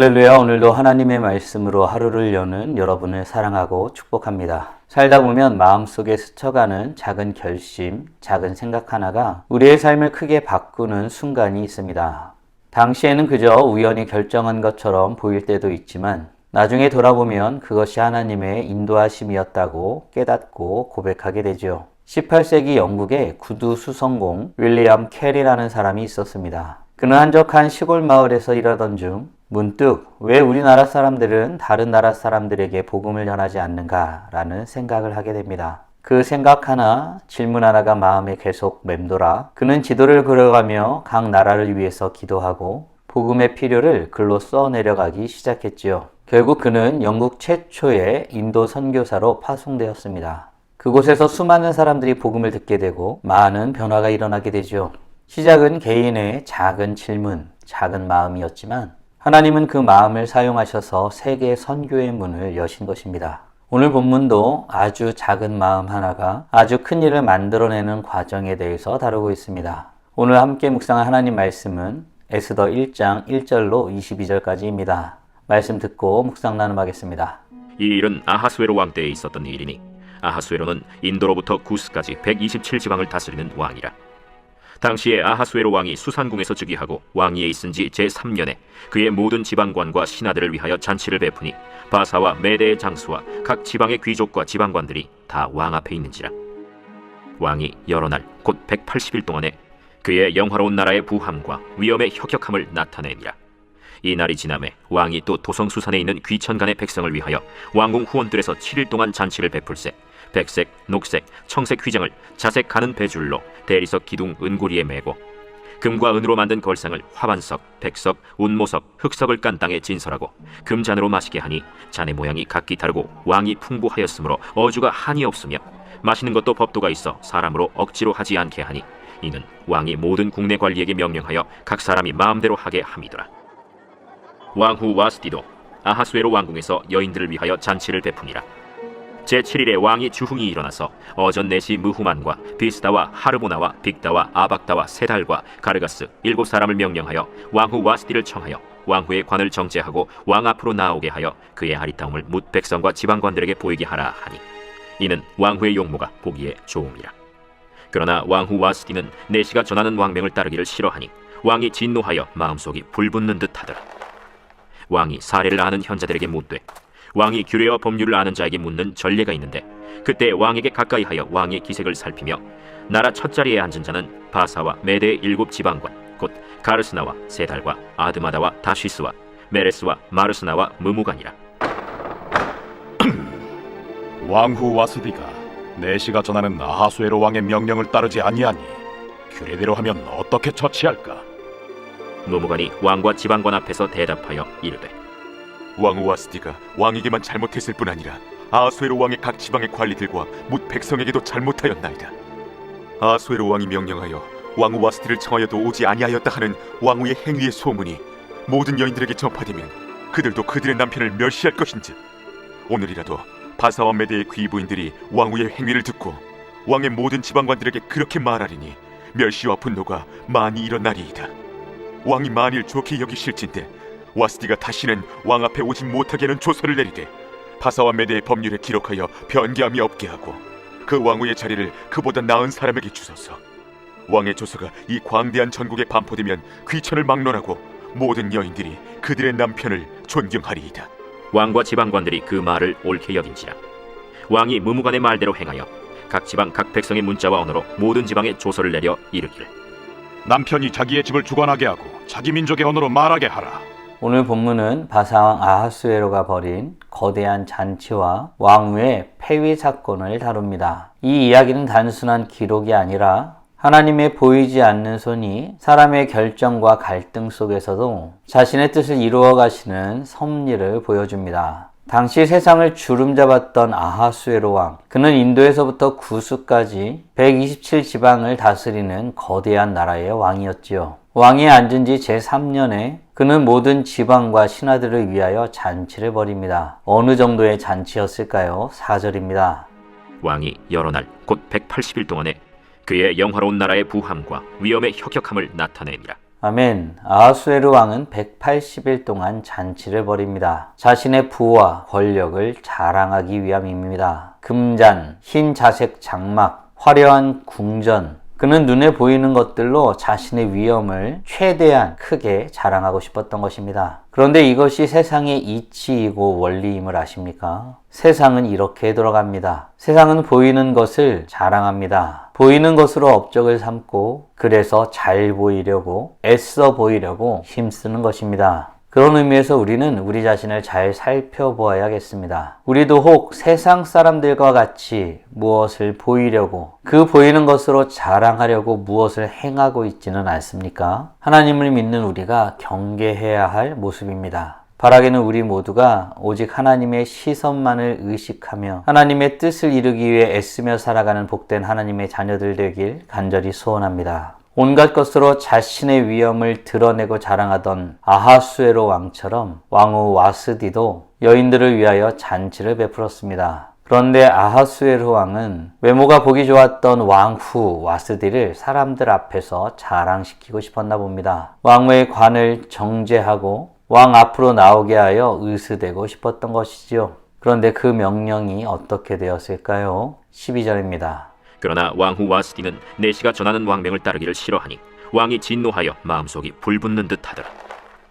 할렐루야. 오늘도 하나님의 말씀으로 하루를 여는 여러분을 사랑하고 축복합니다. 살다 보면 마음속에 스쳐가는 작은 결심, 작은 생각 하나가 우리의 삶을 크게 바꾸는 순간이 있습니다. 당시에는 그저 우연히 결정한 것처럼 보일 때도 있지만 나중에 돌아보면 그것이 하나님의 인도하심이었다고 깨닫고 고백하게 되죠. 18세기 영국의 구두 수성공 윌리엄 캐리라는 사람이 있었습니다. 그는 한적한 시골 마을에서 일하던 중 문득 왜 우리나라 사람들은 다른 나라 사람들에게 복음을 전하지 않는가라는 생각을 하게 됩니다. 그 생각 하나, 질문 하나가 마음에 계속 맴돌아 그는 지도를 그려가며 각 나라를 위해서 기도하고 복음의 필요를 글로 써내려가기 시작했지요. 결국 그는 영국 최초의 인도 선교사로 파송되었습니다. 그곳에서 수많은 사람들이 복음을 듣게 되고 많은 변화가 일어나게 되죠. 시작은 개인의 작은 질문, 작은 마음이었지만 하나님은 그 마음을 사용하셔서 세계 선교의 문을 여신 것입니다. 오늘 본문도 아주 작은 마음 하나가 아주 큰 일을 만들어내는 과정에 대해서 다루고 있습니다. 오늘 함께 묵상한 하나님 말씀은 에스더 1장 1절로 22절까지입니다. 말씀 듣고 묵상 나눔하겠습니다. 이 일은 아하수에로 왕 때에 있었던 일이니 아하수에로는 인도로부터 구스까지 127지방을 다스리는 왕이라. 당시에 아하수에로 왕이 수산궁에서 즉위하고 왕위에 있은 지 제3년에 그의 모든 지방관과 신하들을 위하여 잔치를 베푸니 바사와 메대의 장수와 각 지방의 귀족과 지방관들이 다 왕 앞에 있는지라. 왕이 여러 날 곧 180일 동안에 그의 영화로운 나라의 부함과 위엄의 혁혁함을 나타내니라. 이 날이 지남에 왕이 또 도성수산에 있는 귀천간의 백성을 위하여 왕궁 후원들에서 7일 동안 잔치를 베풀세 백색, 녹색, 청색 휘장을 자색 가는 배줄로 대리석 기둥 은고리에 메고 금과 은으로 만든 걸상을 화반석, 백석, 운모석, 흑석을 깐 땅에 진설하고 금잔으로 마시게 하니 잔의 모양이 각기 다르고 왕이 풍부하였으므로 어주가 한이 없으며 마시는 것도 법도가 있어 사람으로 억지로 하지 않게 하니 이는 왕이 모든 국내 관리에게 명령하여 각 사람이 마음대로 하게 함이더라. 왕후 와스디도 아하수에로 왕궁에서 여인들을 위하여 잔치를 베푸니라. 제7일에 왕이 주흥이 일어나서 어전 내시 무후만과 비스다와 하르보나와 빅다와 아박다와 세달과 가르가스 7사람을 명령하여 왕후 와스디를 청하여 왕후의 관을 정제하고 왕 앞으로 나오게 하여 그의 아리따움을 뭇 백성과 지방관들에게 보이게 하라 하니 이는 왕후의 용모가 보기에 좋음이라. 그러나 왕후 와스디는 내시가 전하는 왕명을 따르기를 싫어하니 왕이 진노하여 마음속이 불붙는 듯 하더라. 왕이 사례를 아는 현자들에게 묻되 왕이 규례와 법률을 아는 자에게 묻는 전례가 있는데 그때 왕에게 가까이 하여 왕의 기색을 살피며 나라 첫 자리에 앉은 자는 바사와 메대의 7지방관 곧 가르스나와 세달과 아드마다와 다시스와 메레스와 마르스나와 무무간이라. 왕후 와스디가 내시가 전하는 아하수에로 왕의 명령을 따르지 아니하니 규례대로 하면 어떻게 처치할까? 무무간이 왕과 지방관 앞에서 대답하여 이르되 왕후 와스디가 왕에게만 잘못했을 뿐 아니라 아하수에로 왕의 각 지방의 관리들과 뭇 백성에게도 잘못하였나이다. 아하수에로 왕이 명령하여 왕후 와스디를 청하여도 오지 아니하였다 하는 왕후의 행위의 소문이 모든 여인들에게 전파되면 그들도 그들의 남편을 멸시할 것인즉 오늘이라도 바사와 메대의 귀부인들이 왕후의 행위를 듣고 왕의 모든 지방관들에게 그렇게 말하리니 멸시와 분노가 많이 일어나리이다. 왕이 만일 좋게 여기실진데 와스디가 다시는 왕 앞에 오지 못하게 하는 조서를 내리되 바사와 메대의 법률에 기록하여 변개함이 없게 하고 그 왕후의 자리를 그보다 나은 사람에게 주소서. 왕의 조서가 이 광대한 전국에 반포되면 귀천을 막론하고 모든 여인들이 그들의 남편을 존경하리이다. 왕과 지방관들이 그 말을 옳게 여긴지라. 왕이 무무간의 말대로 행하여 각 지방 각 백성의 문자와 언어로 모든 지방에 조서를 내려 이르기를 남편이 자기의 집을 주관하게 하고 자기 민족의 언어로 말하게 하라. 오늘 본문은 바사왕 아하수에로가 벌인 거대한 잔치와 왕후의 폐위 사건을 다룹니다. 이 이야기는 단순한 기록이 아니라 하나님의 보이지 않는 손이 사람의 결정과 갈등 속에서도 자신의 뜻을 이루어 가시는 섭리를 보여줍니다. 당시 세상을 주름잡았던 아하수에로 왕, 그는 인도에서부터 구스까지 127지방을 다스리는 거대한 나라의 왕이었지요. 왕위에 앉은 지 제3년에 그는 모든 지방과 신하들을 위하여 잔치를 벌입니다. 어느 정도의 잔치였을까요? 4절입니다. 왕이 여러 날 곧 180일 동안에 그의 영화로운 나라의 부함과 위엄의 혁혁함을 나타내니라. 아멘. 아하수에르 왕은 180일 동안 잔치를 벌입니다. 자신의 부와 권력을 자랑하기 위함입니다. 금잔, 흰 자색 장막, 화려한 궁전, 그는 눈에 보이는 것들로 자신의 위엄을 최대한 크게 자랑하고 싶었던 것입니다. 그런데 이것이 세상의 이치이고 원리임을 아십니까? 세상은 이렇게 돌아갑니다. 세상은 보이는 것을 자랑합니다. 보이는 것으로 업적을 삼고 그래서 잘 보이려고 애써 보이려고 힘쓰는 것입니다. 그런 의미에서 우리는 우리 자신을 잘 살펴보아야겠습니다. 우리도 혹 세상 사람들과 같이 무엇을 보이려고 그 보이는 것으로 자랑하려고 무엇을 행하고 있지는 않습니까? 하나님을 믿는 우리가 경계해야 할 모습입니다. 바라기는 우리 모두가 오직 하나님의 시선만을 의식하며 하나님의 뜻을 이루기 위해 애쓰며 살아가는 복된 하나님의 자녀들 되길 간절히 소원합니다. 온갖 것으로 자신의 위엄을 드러내고 자랑하던 아하수에로 왕처럼 왕후 와스디도 여인들을 위하여 잔치를 베풀었습니다. 그런데 아하수에로 왕은 외모가 보기 좋았던 왕후 와스디를 사람들 앞에서 자랑시키고 싶었나 봅니다. 왕후의 관을 정죄하고 왕 앞으로 나오게 하여 의스대고 싶었던 것이지요. 그런데 그 명령이 어떻게 되었을까요? 12절입니다. 그러나 왕후 와스디는 내시가 전하는 왕명을 따르기를 싫어하니 왕이 진노하여 마음속이 불붙는 듯하더라.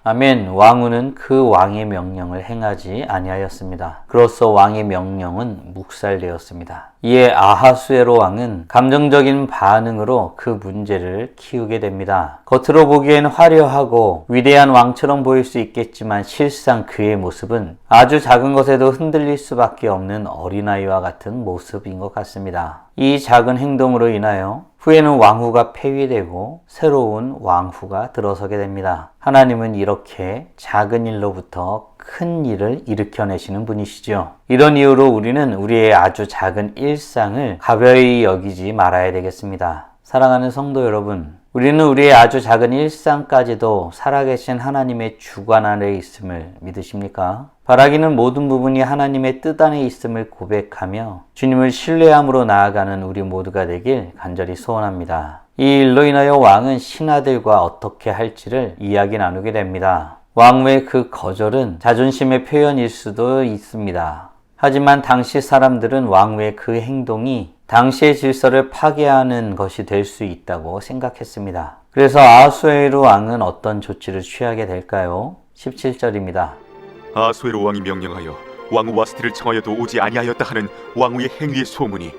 아멘. 왕후는 그 왕의 명령을 행하지 아니하였습니다. 그로써 왕의 명령은 묵살되었습니다. 이에 아하수에로 왕은 감정적인 반응으로 그 문제를 키우게 됩니다. 겉으로 보기엔 화려하고 위대한 왕처럼 보일 수 있겠지만 실상 그의 모습은 아주 작은 것에도 흔들릴 수밖에 없는 어린아이와 같은 모습인 것 같습니다. 이 작은 행동으로 인하여 후에는 왕후가 폐위되고 새로운 왕후가 들어서게 됩니다. 하나님은 이렇게 작은 일로부터 큰 일을 일으켜내시는 분이시죠. 이런 이유로 우리는 우리의 아주 작은 일상을 가벼이 여기지 말아야 되겠습니다. 사랑하는 성도 여러분, 우리는 우리의 아주 작은 일상까지도 살아계신 하나님의 주관 아래 있음을 믿으십니까? 바라기는 모든 부분이 하나님의 뜻 안에 있음을 고백하며 주님을 신뢰함으로 나아가는 우리 모두가 되길 간절히 소원합니다. 이 일로 인하여 왕은 신하들과 어떻게 할지를 이야기 나누게 됩니다. 왕후의 그 거절은 자존심의 표현일 수도 있습니다. 하지만 당시 사람들은 왕후의 그 행동이 당시의 질서를 파괴하는 것이 될 수 있다고 생각했습니다. 그래서 아하수에로 왕은 어떤 조치를 취하게 될까요? 17절입니다. 아하수에로 왕이 명령하여 왕후 와스티를 청하여도 오지 아니하였다 하는 왕후의 행위의 소문이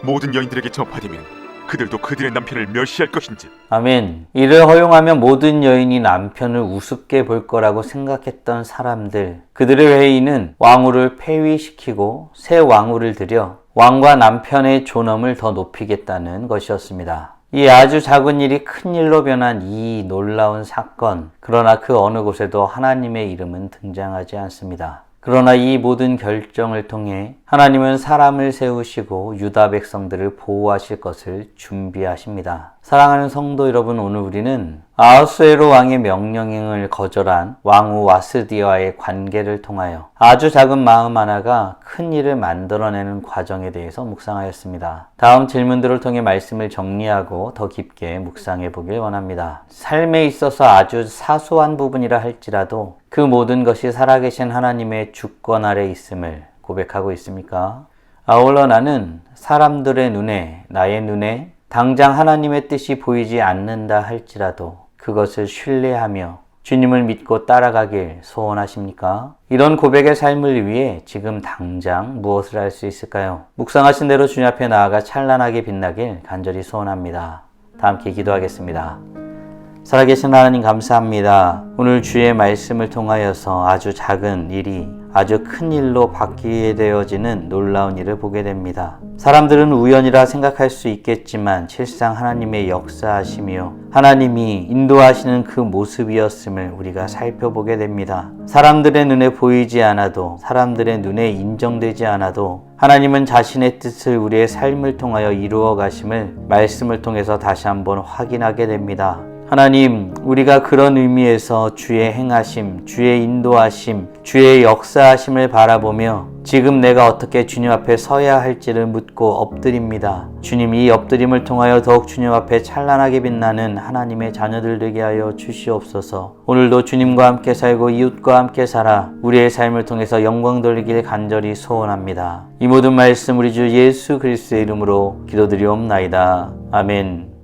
모든 여인들에게 전파되면 그들도 그들의 남편을 멸시할 것인지. 아멘. 이를 허용하면 모든 여인이 남편을 우습게 볼 거라고 생각했던 사람들, 그들의 회의는 왕후를 폐위시키고 새 왕후를 들여 왕과 남편의 존엄을 더 높이겠다는 것이었습니다. 이 아주 작은 일이 큰 일로 변한 이 놀라운 사건, 그러나 그 어느 곳에도 하나님의 이름은 등장하지 않습니다. 그러나 이 모든 결정을 통해 하나님은 사람을 세우시고 유다 백성들을 보호하실 것을 준비하십니다. 사랑하는 성도 여러분, 오늘 우리는 아하수에로 왕의 명령을 거절한 왕후 와스디와의 관계를 통하여 아주 작은 마음 하나가 큰 일을 만들어내는 과정에 대해서 묵상하였습니다. 다음 질문들을 통해 말씀을 정리하고 더 깊게 묵상해 보길 원합니다. 삶에 있어서 아주 사소한 부분이라 할지라도 그 모든 것이 살아계신 하나님의 주권 아래 있음을 고백하고 있습니까? 아울러 나는 사람들의 눈에, 나의 눈에 당장 하나님의 뜻이 보이지 않는다 할지라도 그것을 신뢰하며 주님을 믿고 따라가길 소원하십니까? 이런 고백의 삶을 위해 지금 당장 무엇을 할 수 있을까요? 묵상하신 대로 주님 앞에 나아가 찬란하게 빛나길 간절히 소원합니다. 다 함께 기도하겠습니다. 살아계신 하나님 감사합니다. 오늘 주의 말씀을 통하여서 아주 작은 일이 아주 큰 일로 바뀌게 되어지는 놀라운 일을 보게 됩니다. 사람들은 우연이라 생각할 수 있겠지만 실상 하나님의 역사하시며 하나님이 인도하시는 그 모습이었음을 우리가 살펴보게 됩니다. 사람들의 눈에 보이지 않아도, 사람들의 눈에 인정되지 않아도 하나님은 자신의 뜻을 우리의 삶을 통하여 이루어 가심을 말씀을 통해서 다시 한번 확인하게 됩니다. 하나님, 우리가 그런 의미에서 주의 행하심, 주의 인도하심, 주의 역사하심을 바라보며 지금 내가 어떻게 주님 앞에 서야 할지를 묻고 엎드립니다. 주님, 이 엎드림을 통하여 더욱 주님 앞에 찬란하게 빛나는 하나님의 자녀들 되게 하여 주시옵소서. 오늘도 주님과 함께 살고 이웃과 함께 살아 우리의 삶을 통해서 영광 돌리길 간절히 소원합니다. 이 모든 말씀 우리 주 예수 그리스도의 이름으로 기도드리옵나이다. 아멘.